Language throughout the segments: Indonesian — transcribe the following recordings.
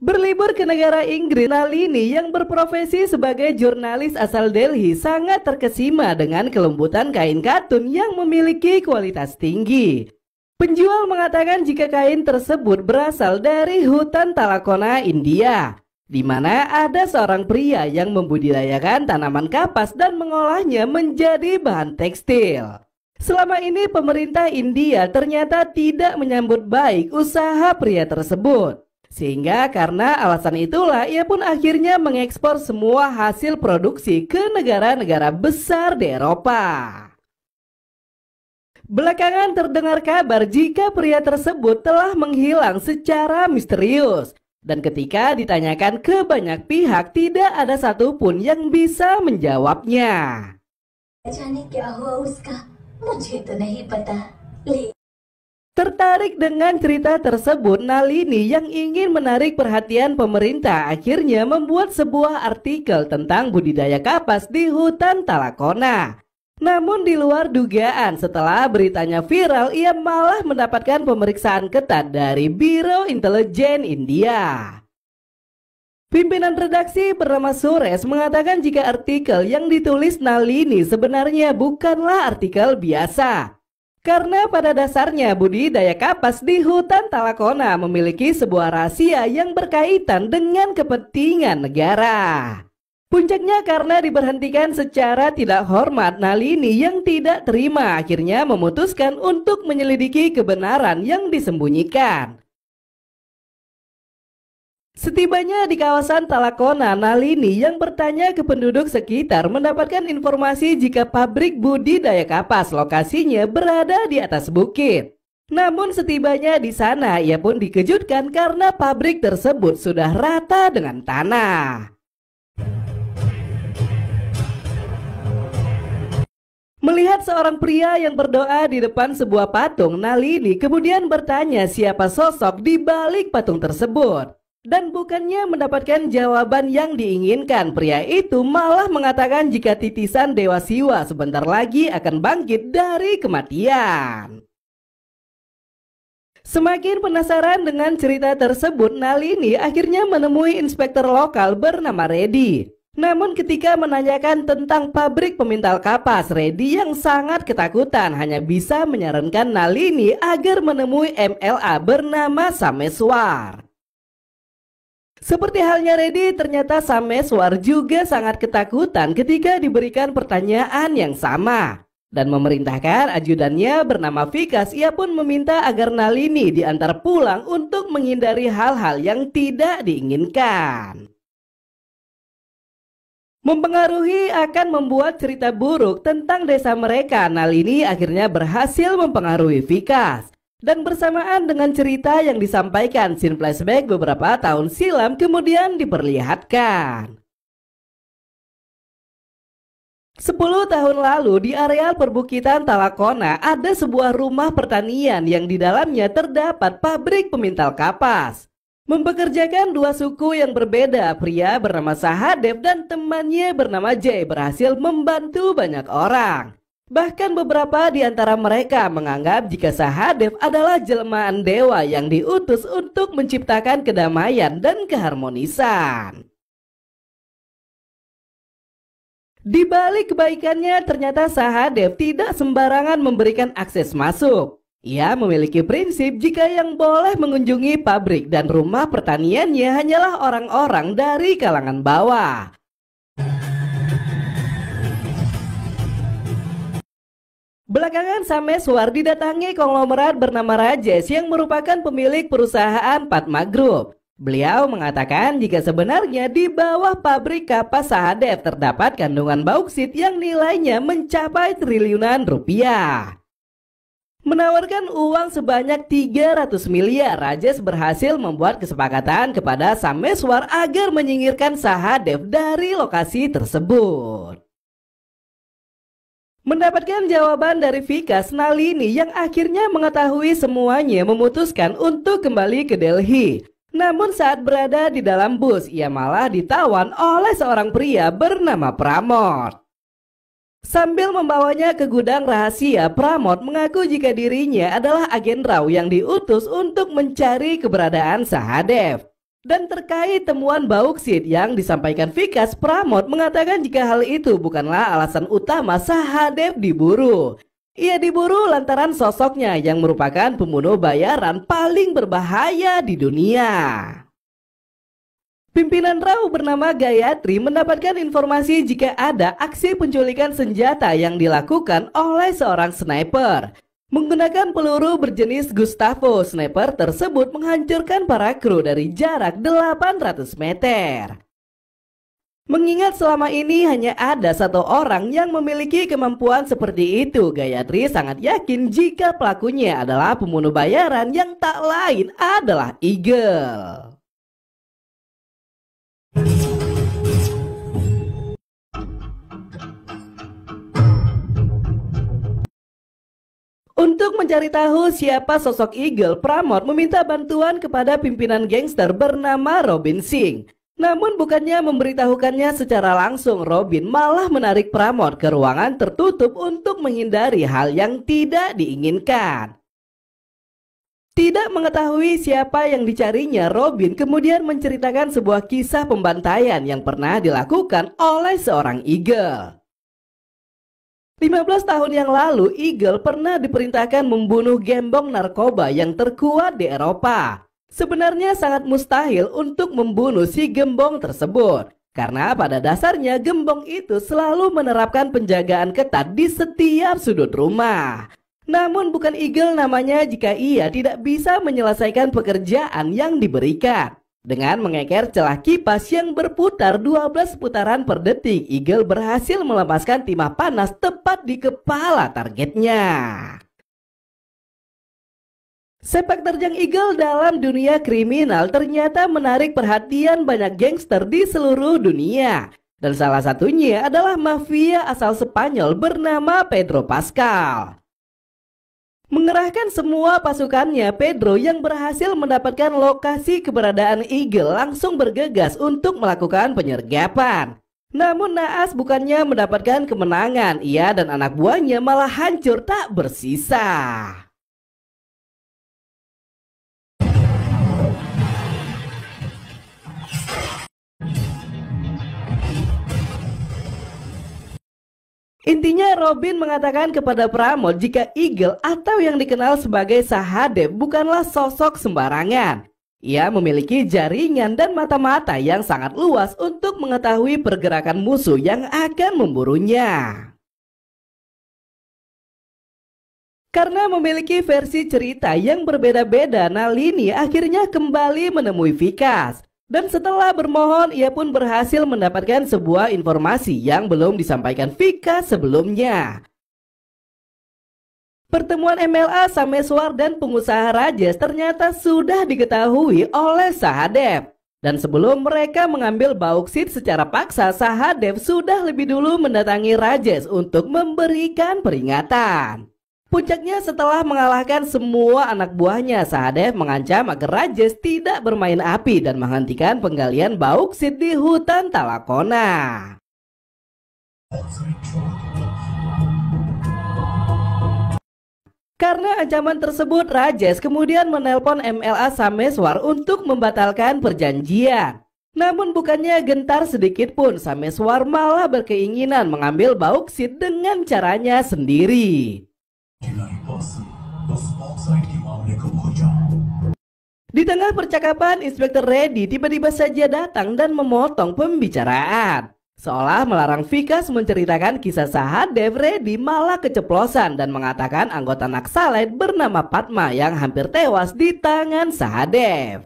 Berlibur ke negara Inggris, Nalini yang berprofesi sebagai jurnalis asal Delhi sangat terkesima dengan kelembutan kain katun yang memiliki kualitas tinggi. Penjual mengatakan jika kain tersebut berasal dari hutan Talakona, India, di mana ada seorang pria yang membudidayakan tanaman kapas dan mengolahnya menjadi bahan tekstil. Selama ini pemerintah India ternyata tidak menyambut baik usaha pria tersebut. Sehingga karena alasan itulah ia pun akhirnya mengekspor semua hasil produksi ke negara-negara besar di Eropa. Belakangan terdengar kabar jika pria tersebut telah menghilang secara misterius. Dan ketika ditanyakan ke banyak pihak tidak ada satupun yang bisa menjawabnya. Tertarik dengan cerita tersebut, Nalini yang ingin menarik perhatian pemerintah akhirnya membuat sebuah artikel tentang budidaya kapas di hutan Talakona. Namun di luar dugaan, setelah beritanya viral, ia malah mendapatkan pemeriksaan ketat dari Biro Intelijen India. Pimpinan redaksi bernama Suresh mengatakan jika artikel yang ditulis Nalini sebenarnya bukanlah artikel biasa. Karena pada dasarnya budidaya kapas di hutan Talakona memiliki sebuah rahasia yang berkaitan dengan kepentingan negara. Puncaknya karena diberhentikan secara tidak hormat, Nalini yang tidak terima akhirnya memutuskan untuk menyelidiki kebenaran yang disembunyikan. Setibanya di kawasan Talakona, Nalini yang bertanya ke penduduk sekitar mendapatkan informasi jika pabrik budidaya kapas lokasinya berada di atas bukit. Namun setibanya di sana ia pun dikejutkan karena pabrik tersebut sudah rata dengan tanah. Melihat seorang pria yang berdoa di depan sebuah patung, Nalini kemudian bertanya siapa sosok di balik patung tersebut. Dan bukannya mendapatkan jawaban yang diinginkan, pria itu malah mengatakan jika titisan Dewa Siwa sebentar lagi akan bangkit dari kematian. Semakin penasaran dengan cerita tersebut, Nalini akhirnya menemui inspektur lokal bernama Reddy. Namun ketika menanyakan tentang pabrik pemintal kapas, Reddy yang sangat ketakutan hanya bisa menyarankan Nalini agar menemui MLA bernama Sameswar. Seperti halnya Reddy, ternyata Sameswar juga sangat ketakutan ketika diberikan pertanyaan yang sama. Dan memerintahkan ajudannya bernama Vikas, ia pun meminta agar Nalini diantar pulang untuk menghindari hal-hal yang tidak diinginkan. Mempengaruhi akan membuat cerita buruk tentang desa mereka, Nalini akhirnya berhasil mempengaruhi Vikas. Dan bersamaan dengan cerita yang disampaikan, scene flashback beberapa tahun silam kemudian diperlihatkan. 10 tahun lalu di areal perbukitan Talakona ada sebuah rumah pertanian yang di dalamnya terdapat pabrik pemintal kapas. Mempekerjakan dua suku yang berbeda, pria bernama Sahadev dan temannya bernama Jay berhasil membantu banyak orang. Bahkan beberapa di antara mereka menganggap jika Sahadev adalah jelmaan dewa yang diutus untuk menciptakan kedamaian dan keharmonisan. Di balik kebaikannya, ternyata Sahadev tidak sembarangan memberikan akses masuk. Ia memiliki prinsip jika yang boleh mengunjungi pabrik dan rumah pertaniannya hanyalah orang-orang dari kalangan bawah. Belakangan Sameswar didatangi konglomerat bernama Rajesh yang merupakan pemilik perusahaan Padma Group. Beliau mengatakan jika sebenarnya di bawah pabrik kapas Sahadev terdapat kandungan bauksit yang nilainya mencapai triliunan rupiah. Menawarkan uang sebanyak 300 miliar, Rajesh berhasil membuat kesepakatan kepada Sameswar agar menyingkirkan Sahadev dari lokasi tersebut. Mendapatkan jawaban dari Vikas, Nalini yang akhirnya mengetahui semuanya memutuskan untuk kembali ke Delhi. Namun saat berada di dalam bus, ia malah ditawan oleh seorang pria bernama Pramod. Sambil membawanya ke gudang rahasia, Pramod mengaku jika dirinya adalah agen Rao yang diutus untuk mencari keberadaan Sahadev. Dan terkait temuan bauksit yang disampaikan Vikas, Pramod mengatakan jika hal itu bukanlah alasan utama Sahadev diburu. Ia diburu lantaran sosoknya yang merupakan pembunuh bayaran paling berbahaya di dunia. Pimpinan RAU bernama Gayatri mendapatkan informasi jika ada aksi penculikan senjata yang dilakukan oleh seorang sniper. Menggunakan peluru berjenis Gustavo, sniper tersebut menghancurkan para kru dari jarak 800 meter. Mengingat selama ini hanya ada satu orang yang memiliki kemampuan seperti itu, Gayatri sangat yakin jika pelakunya adalah pembunuh bayaran yang tak lain adalah Eagle. Untuk mencari tahu siapa sosok Eagle, Pramod meminta bantuan kepada pimpinan gangster bernama Robin Singh. Namun bukannya memberitahukannya secara langsung, Robin malah menarik Pramod ke ruangan tertutup untuk menghindari hal yang tidak diinginkan. Tidak mengetahui siapa yang dicarinya, Robin kemudian menceritakan sebuah kisah pembantaian yang pernah dilakukan oleh seorang Eagle. 15 tahun yang lalu, Eagle pernah diperintahkan membunuh gembong narkoba yang terkuat di Eropa. Sebenarnya sangat mustahil untuk membunuh si gembong tersebut, karena pada dasarnya gembong itu selalu menerapkan penjagaan ketat di setiap sudut rumah. Namun bukan Eagle namanya jika ia tidak bisa menyelesaikan pekerjaan yang diberikan. Dengan mengeker celah kipas yang berputar 12 putaran per detik, Eagle berhasil melepaskan timah panas tepat di kepala targetnya. Sepak terjang Eagle dalam dunia kriminal ternyata menarik perhatian banyak gangster di seluruh dunia. Dan salah satunya adalah mafia asal Spanyol bernama Pedro Pascal. Mengerahkan semua pasukannya, Pedro yang berhasil mendapatkan lokasi keberadaan Eagle langsung bergegas untuk melakukan penyergapan. Namun naas bukannya mendapatkan kemenangan, ia dan anak buahnya malah hancur tak bersisa. Intinya Robin mengatakan kepada Pramod jika Eagle atau yang dikenal sebagai Sahadev bukanlah sosok sembarangan. Ia memiliki jaringan dan mata-mata yang sangat luas untuk mengetahui pergerakan musuh yang akan memburunya. Karena memiliki versi cerita yang berbeda-beda, Nalini akhirnya kembali menemui Vikas. Dan setelah bermohon, ia pun berhasil mendapatkan sebuah informasi yang belum disampaikan Vikas sebelumnya. Pertemuan MLA Sameswar dan pengusaha Rajesh ternyata sudah diketahui oleh Sahadev. Dan sebelum mereka mengambil bauksit secara paksa, Sahadev sudah lebih dulu mendatangi Rajesh untuk memberikan peringatan. Puncaknya setelah mengalahkan semua anak buahnya, Sahadev mengancam agar Rajesh tidak bermain api dan menghentikan penggalian bauksit di hutan Talakona. Karena ancaman tersebut, Rajesh kemudian menelpon MLA Sameswar untuk membatalkan perjanjian. Namun bukannya gentar sedikit pun, Sameswar malah berkeinginan mengambil bauksit dengan caranya sendiri. Di tengah percakapan, Inspektur Reddy tiba-tiba saja datang dan memotong pembicaraan. Seolah melarang Vikas menceritakan kisah Sahadev, Reddy malah keceplosan dan mengatakan anggota Naksalite bernama Padma yang hampir tewas di tangan Sahadev.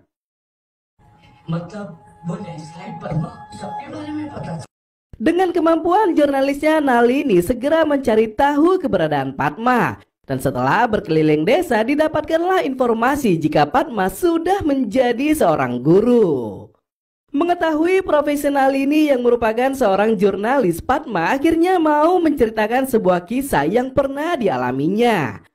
Dengan kemampuan jurnalisnya, Nalini segera mencari tahu keberadaan Padma. Dan setelah berkeliling desa, didapatkanlah informasi jika Padma sudah menjadi seorang guru. Mengetahui profesi Nalini yang merupakan seorang jurnalis, Padma akhirnya mau menceritakan sebuah kisah yang pernah dialaminya.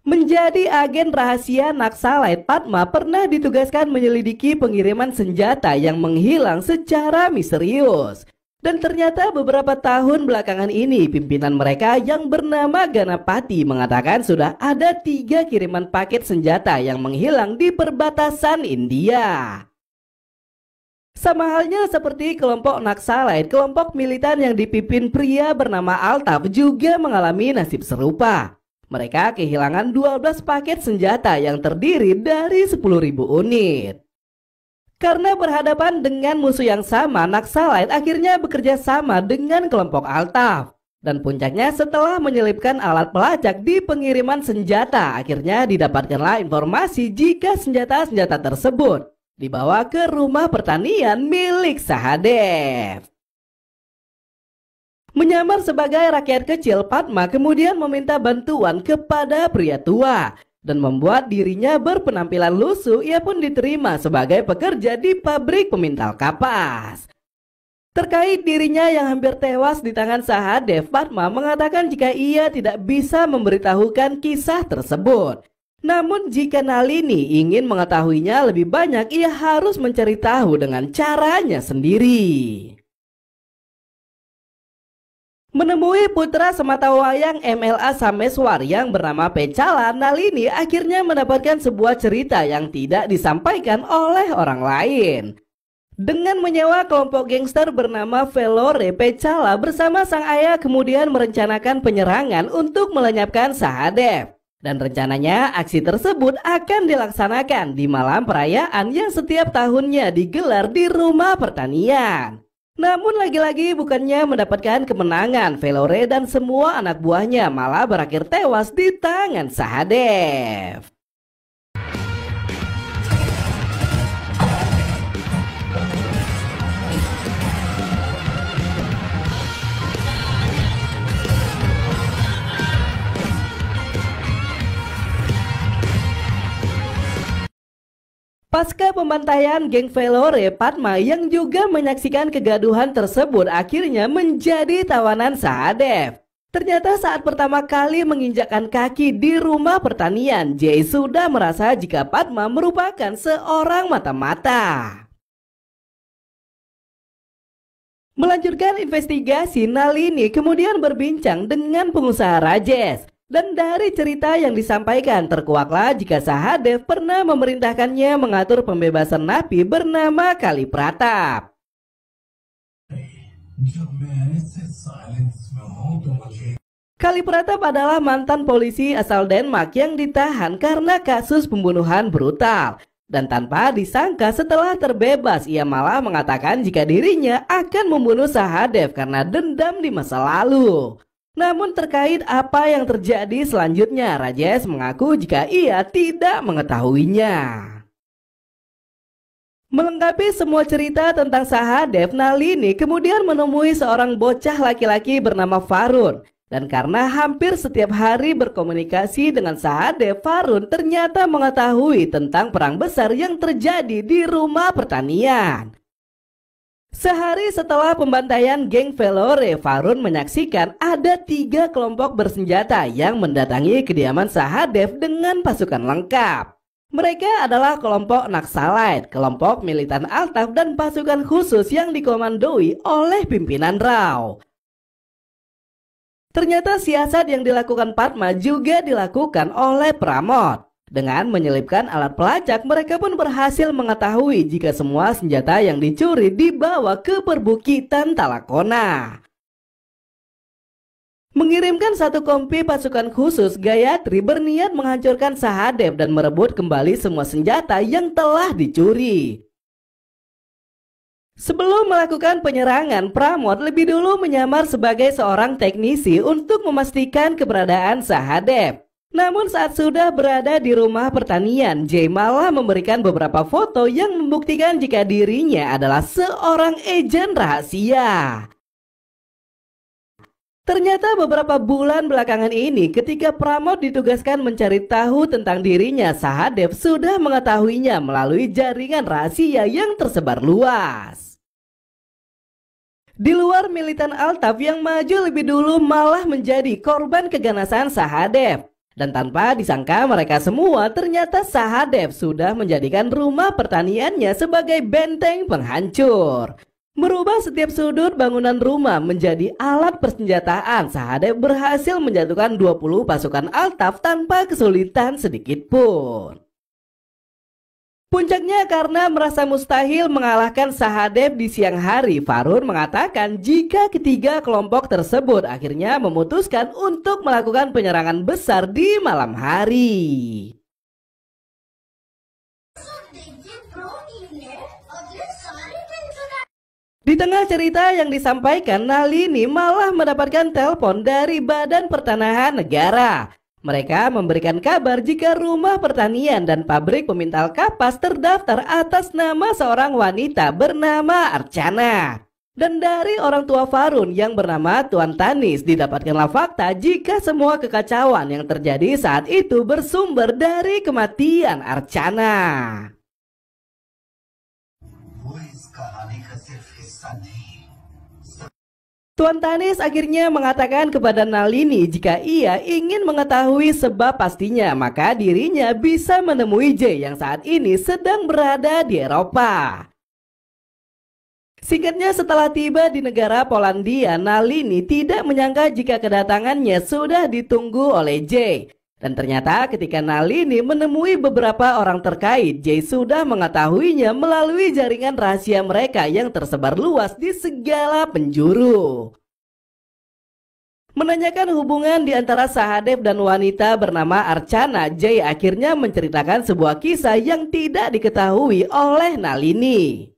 Menjadi agen rahasia Naksalite, Padma pernah ditugaskan menyelidiki pengiriman senjata yang menghilang secara misterius. Dan ternyata beberapa tahun belakangan ini pimpinan mereka yang bernama Ganapati mengatakan sudah ada 3 kiriman paket senjata yang menghilang di perbatasan India. Sama halnya seperti kelompok Naxalite, kelompok militan yang dipimpin pria bernama Altaf juga mengalami nasib serupa. Mereka kehilangan 12 paket senjata yang terdiri dari 10.000 unit. Karena berhadapan dengan musuh yang sama, Naxalite akhirnya bekerja sama dengan kelompok Altaf. Dan puncaknya setelah menyelipkan alat pelacak di pengiriman senjata, akhirnya didapatkanlah informasi jika senjata-senjata tersebut dibawa ke rumah pertanian milik Sahadev. Menyamar sebagai rakyat kecil, Padma kemudian meminta bantuan kepada pria tua dan membuat dirinya berpenampilan lusuh. Ia pun diterima sebagai pekerja di pabrik pemintal kapas. Terkait dirinya yang hampir tewas di tangan Sahadev, Padma mengatakan jika ia tidak bisa memberitahukan kisah tersebut. Namun jika Nalini ingin mengetahuinya lebih banyak, ia harus mencari tahu dengan caranya sendiri. Menemui putra sematawayang MLA Sameswar yang bernama Pecala, Nalini akhirnya mendapatkan sebuah cerita yang tidak disampaikan oleh orang lain. Dengan menyewa kelompok gangster bernama Velore, Pecala bersama sang ayah kemudian merencanakan penyerangan untuk melenyapkan Sahadev. Dan rencananya aksi tersebut akan dilaksanakan di malam perayaan yang setiap tahunnya digelar di rumah pertanian. Namun lagi-lagi bukannya mendapatkan kemenangan, Velore dan semua anak buahnya malah berakhir tewas di tangan Sahadev. Pasca pembantaian geng Velore, Padma yang juga menyaksikan kegaduhan tersebut akhirnya menjadi tawanan Sahadev. Ternyata saat pertama kali menginjakkan kaki di rumah pertanian, Jay sudah merasa jika Padma merupakan seorang mata-mata. Melanjutkan investigasi, Nalini kemudian berbincang dengan pengusaha Rajesh. Dan dari cerita yang disampaikan terkuaklah jika Sahadev pernah memerintahkannya mengatur pembebasan napi bernama Kali Pratap. Kali Pratap adalah mantan polisi asal Denmark yang ditahan karena kasus pembunuhan brutal. Dan tanpa disangka setelah terbebas, ia malah mengatakan jika dirinya akan membunuh Sahadev karena dendam di masa lalu. Namun terkait apa yang terjadi selanjutnya, Rajesh mengaku jika ia tidak mengetahuinya. Melengkapi semua cerita tentang Sahadev, Nalini kemudian menemui seorang bocah laki-laki bernama Farun. Dan karena hampir setiap hari berkomunikasi dengan Sahadev, Farun ternyata mengetahui tentang perang besar yang terjadi di rumah pertanian. Sehari setelah pembantaian geng Velore, Farun menyaksikan ada 3 kelompok bersenjata yang mendatangi kediaman Sahadev dengan pasukan lengkap. Mereka adalah kelompok Naxalite, kelompok militan Altaf, dan pasukan khusus yang dikomandoi oleh pimpinan Rao. Ternyata siasat yang dilakukan Padma juga dilakukan oleh Pramod. Dengan menyelipkan alat pelacak, mereka pun berhasil mengetahui jika semua senjata yang dicuri dibawa ke perbukitan Talakona. Mengirimkan satu kompi pasukan khusus, Gayatri berniat menghancurkan Sahadev dan merebut kembali semua senjata yang telah dicuri. Sebelum melakukan penyerangan, Pramod lebih dulu menyamar sebagai seorang teknisi untuk memastikan keberadaan Sahadev. Namun saat sudah berada di rumah pertanian, Jay malah memberikan beberapa foto yang membuktikan jika dirinya adalah seorang agen rahasia. Ternyata beberapa bulan belakangan ini ketika Pramod ditugaskan mencari tahu tentang dirinya, Sahadev sudah mengetahuinya melalui jaringan rahasia yang tersebar luas. Di luar, militan Altaf yang maju lebih dulu malah menjadi korban keganasan Sahadev. Dan tanpa disangka mereka semua, ternyata Sahadev sudah menjadikan rumah pertaniannya sebagai benteng penghancur. Merubah setiap sudut bangunan rumah menjadi alat persenjataan, Sahadev berhasil menjatuhkan 20 pasukan Altaf tanpa kesulitan sedikit pun. Puncaknya karena merasa mustahil mengalahkan Sahadev di siang hari, Varun mengatakan jika ketiga kelompok tersebut akhirnya memutuskan untuk melakukan penyerangan besar di malam hari. Di tengah cerita yang disampaikan, Nalini malah mendapatkan telepon dari Badan Pertanahan Negara. Mereka memberikan kabar jika rumah pertanian dan pabrik pemintal kapas terdaftar atas nama seorang wanita bernama Archana. Dan dari orang tua Varun yang bernama Tuan Tanis didapatkanlah fakta jika semua kekacauan yang terjadi saat itu bersumber dari kematian Archana. Tuan Tanis akhirnya mengatakan kepada Nalini jika ia ingin mengetahui sebab pastinya maka dirinya bisa menemui Jay yang saat ini sedang berada di Eropa. Singkatnya, setelah tiba di negara Polandia, Nalini tidak menyangka jika kedatangannya sudah ditunggu oleh Jay. Dan ternyata ketika Nalini menemui beberapa orang terkait, Jay sudah mengetahuinya melalui jaringan rahasia mereka yang tersebar luas di segala penjuru. Menanyakan hubungan di antara Sahadev dan wanita bernama Archana, Jay akhirnya menceritakan sebuah kisah yang tidak diketahui oleh Nalini.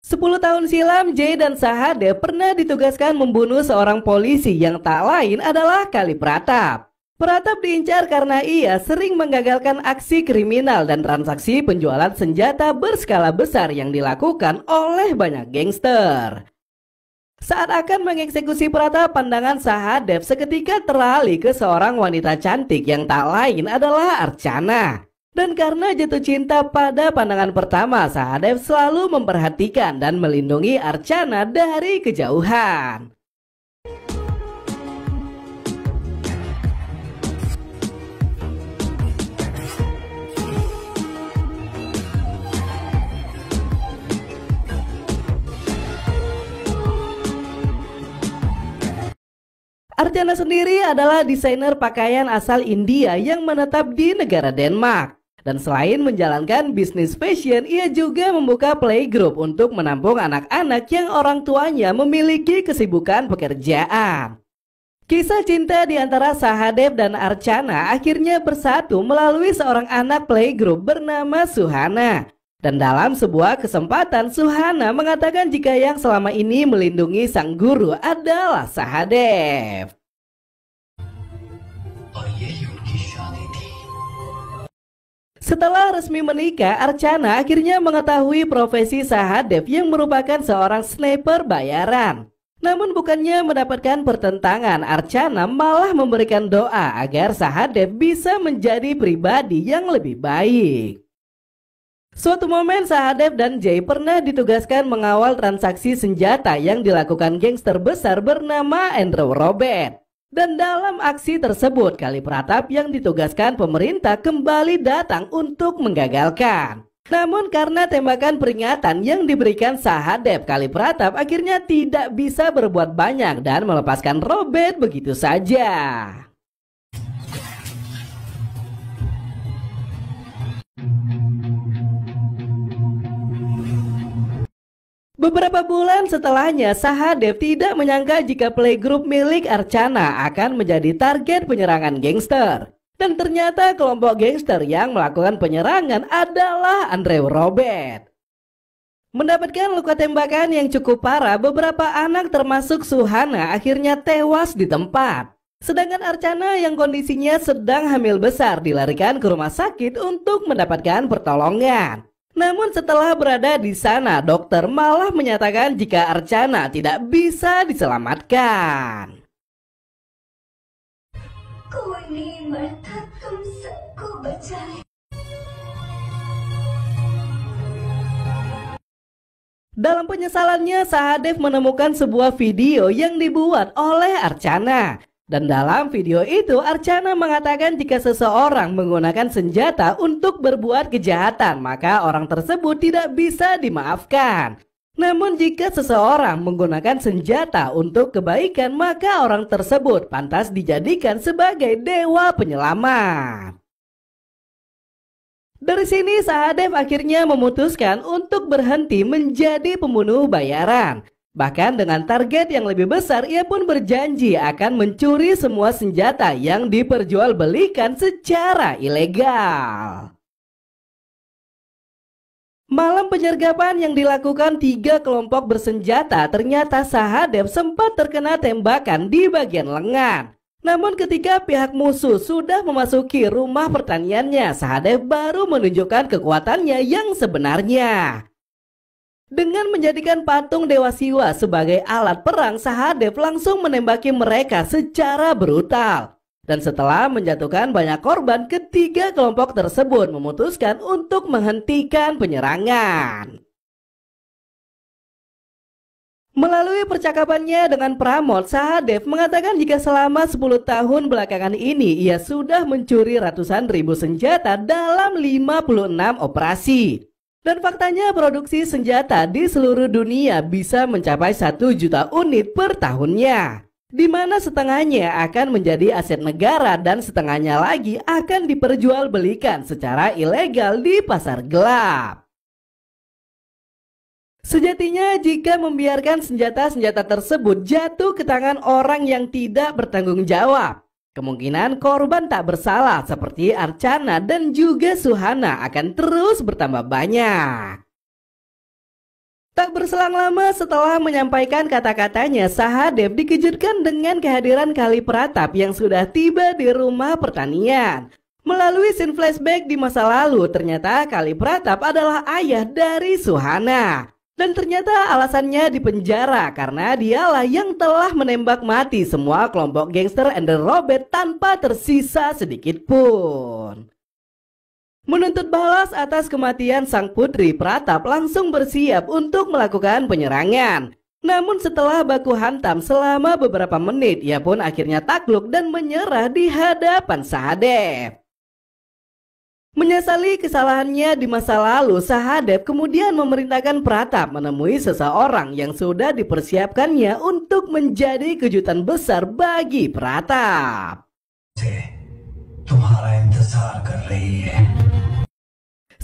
10 tahun silam, Jay dan Sahadev pernah ditugaskan membunuh seorang polisi yang tak lain adalah Kali Pratap. Pratap diincar karena ia sering menggagalkan aksi kriminal dan transaksi penjualan senjata berskala besar yang dilakukan oleh banyak gangster. Saat akan mengeksekusi Pratap, pandangan Sahadev seketika teralih ke seorang wanita cantik yang tak lain adalah Archana. Dan karena jatuh cinta pada pandangan pertama, Sahadev selalu memperhatikan dan melindungi Archana dari kejauhan. Archana sendiri adalah desainer pakaian asal India yang menetap di negara Denmark. Dan selain menjalankan bisnis fashion, ia juga membuka playgroup untuk menampung anak-anak yang orang tuanya memiliki kesibukan pekerjaan. Kisah cinta di antara Sahadev dan Archana akhirnya bersatu melalui seorang anak playgroup bernama Suhana. Dan dalam sebuah kesempatan, Suhana mengatakan jika yang selama ini melindungi sang guru adalah Sahadev. Setelah resmi menikah, Archana akhirnya mengetahui profesi Sahadev yang merupakan seorang sniper bayaran. Namun bukannya mendapatkan pertentangan, Archana malah memberikan doa agar Sahadev bisa menjadi pribadi yang lebih baik. Suatu momen, Sahadev dan Jay pernah ditugaskan mengawal transaksi senjata yang dilakukan gangster besar bernama Andrew Robert. Dan dalam aksi tersebut, Kali Pratap yang ditugaskan pemerintah kembali datang untuk menggagalkan. Namun karena tembakan peringatan yang diberikan Sahadev, Kali Pratap akhirnya tidak bisa berbuat banyak dan melepaskan Robert begitu saja. Beberapa bulan setelahnya, Sahadev tidak menyangka jika playgroup milik Archana akan menjadi target penyerangan gangster. Dan ternyata kelompok gangster yang melakukan penyerangan adalah Andrew Robert. Mendapatkan luka tembakan yang cukup parah, beberapa anak termasuk Suhana akhirnya tewas di tempat. Sedangkan Archana yang kondisinya sedang hamil besar dilarikan ke rumah sakit untuk mendapatkan pertolongan. Namun setelah berada di sana, dokter malah menyatakan jika Archana tidak bisa diselamatkan. Dalam penyesalannya, Sahadev menemukan sebuah video yang dibuat oleh Archana. Dan dalam video itu, Archana mengatakan jika seseorang menggunakan senjata untuk berbuat kejahatan, maka orang tersebut tidak bisa dimaafkan. Namun jika seseorang menggunakan senjata untuk kebaikan, maka orang tersebut pantas dijadikan sebagai dewa penyelamat. Dari sini Sahadev akhirnya memutuskan untuk berhenti menjadi pembunuh bayaran. Bahkan dengan target yang lebih besar, ia pun berjanji akan mencuri semua senjata yang diperjualbelikan secara ilegal. Malam penyergapan yang dilakukan 3 kelompok bersenjata, ternyata Sahadev sempat terkena tembakan di bagian lengan. Namun ketika pihak musuh sudah memasuki rumah pertaniannya, Sahadev baru menunjukkan kekuatannya yang sebenarnya. Dengan menjadikan patung Dewa Siwa sebagai alat perang, Sahadev langsung menembaki mereka secara brutal. Dan setelah menjatuhkan banyak korban, ketiga kelompok tersebut memutuskan untuk menghentikan penyerangan. Melalui percakapannya dengan Pramod, Sahadev mengatakan jika selama 10 tahun belakangan ini ia sudah mencuri ratusan ribu senjata dalam 56 operasi. Dan faktanya produksi senjata di seluruh dunia bisa mencapai 1 juta unit per tahunnya, di mana setengahnya akan menjadi aset negara dan setengahnya lagi akan diperjualbelikan secara ilegal di pasar gelap. Sejatinya jika membiarkan senjata-senjata tersebut jatuh ke tangan orang yang tidak bertanggung jawab, kemungkinan korban tak bersalah seperti Archana dan juga Suhana akan terus bertambah banyak. Tak berselang lama setelah menyampaikan kata-katanya, Sahadev dikejutkan dengan kehadiran Kali Pratap yang sudah tiba di rumah pertanian. Melalui scene flashback di masa lalu, ternyata Kali Pratap adalah ayah dari Suhana. Dan ternyata alasannya dipenjara karena dialah yang telah menembak mati semua kelompok gangster Ender Robert tanpa tersisa sedikit pun. Menuntut balas atas kematian sang putri, Pratap langsung bersiap untuk melakukan penyerangan. Namun setelah baku hantam selama beberapa menit, ia pun akhirnya takluk dan menyerah di hadapan Sahadev. Menyesali kesalahannya di masa lalu, Sahadev kemudian memerintahkan Pratap menemui seseorang yang sudah dipersiapkannya untuk menjadi kejutan besar bagi Pratap.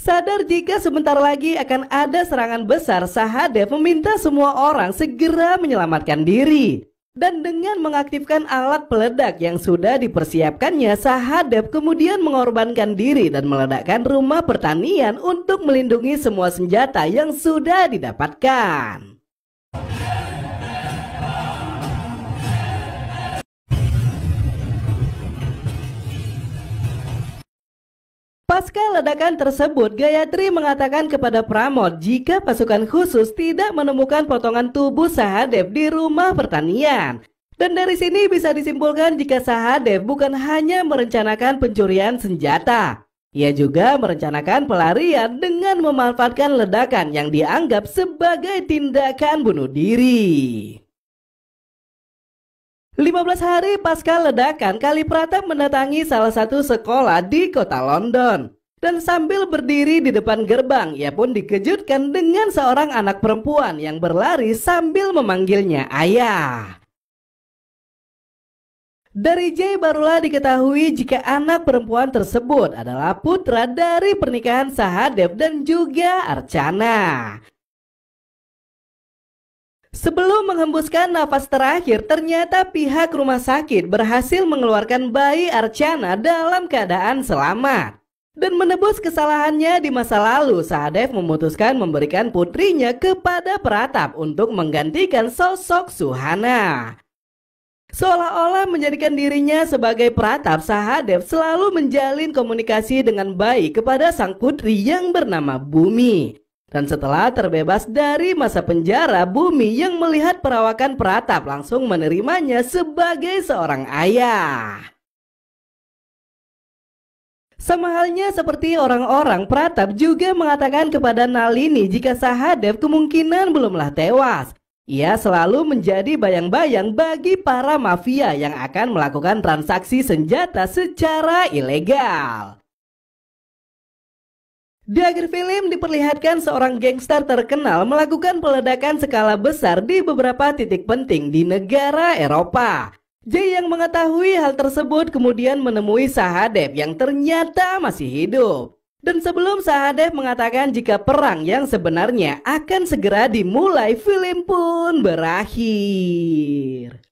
Sadar jika sebentar lagi akan ada serangan besar, Sahadev meminta semua orang segera menyelamatkan diri. Dan dengan mengaktifkan alat peledak yang sudah dipersiapkannya, Sahadev kemudian mengorbankan diri dan meledakkan rumah pertanian untuk melindungi semua senjata yang sudah didapatkan. Pasca ledakan tersebut, Gayatri mengatakan kepada Pramod jika pasukan khusus tidak menemukan potongan tubuh Sahadev di rumah pertanian. Dan dari sini bisa disimpulkan jika Sahadev bukan hanya merencanakan pencurian senjata, ia juga merencanakan pelarian dengan memanfaatkan ledakan yang dianggap sebagai tindakan bunuh diri. 15 hari pasca ledakan, Kali Pratap mendatangi salah satu sekolah di kota London. Dan sambil berdiri di depan gerbang, ia pun dikejutkan dengan seorang anak perempuan yang berlari sambil memanggilnya ayah. Dari Jay barulah diketahui jika anak perempuan tersebut adalah putra dari pernikahan Sahadev dan juga Archana. Sebelum menghembuskan nafas terakhir, ternyata pihak rumah sakit berhasil mengeluarkan bayi Archana dalam keadaan selamat. Dan menebus kesalahannya di masa lalu, Sahadev memutuskan memberikan putrinya kepada Pratap untuk menggantikan sosok Suhana. Seolah-olah menjadikan dirinya sebagai Pratap, Sahadev selalu menjalin komunikasi dengan baik kepada sang putri yang bernama Bumi. Dan setelah terbebas dari masa penjara, Bumi yang melihat perawakan Pratap langsung menerimanya sebagai seorang ayah. Sama halnya seperti orang-orang, Pratap juga mengatakan kepada Nalini jika Sahadev kemungkinan belumlah tewas. Ia selalu menjadi bayang-bayang bagi para mafia yang akan melakukan transaksi senjata secara ilegal. Di akhir film diperlihatkan seorang gangster terkenal melakukan peledakan skala besar di beberapa titik penting di negara Eropa. Jay yang mengetahui hal tersebut kemudian menemui Sahadev yang ternyata masih hidup. Dan sebelum Sahadev mengatakan jika perang yang sebenarnya akan segera dimulai, film pun berakhir.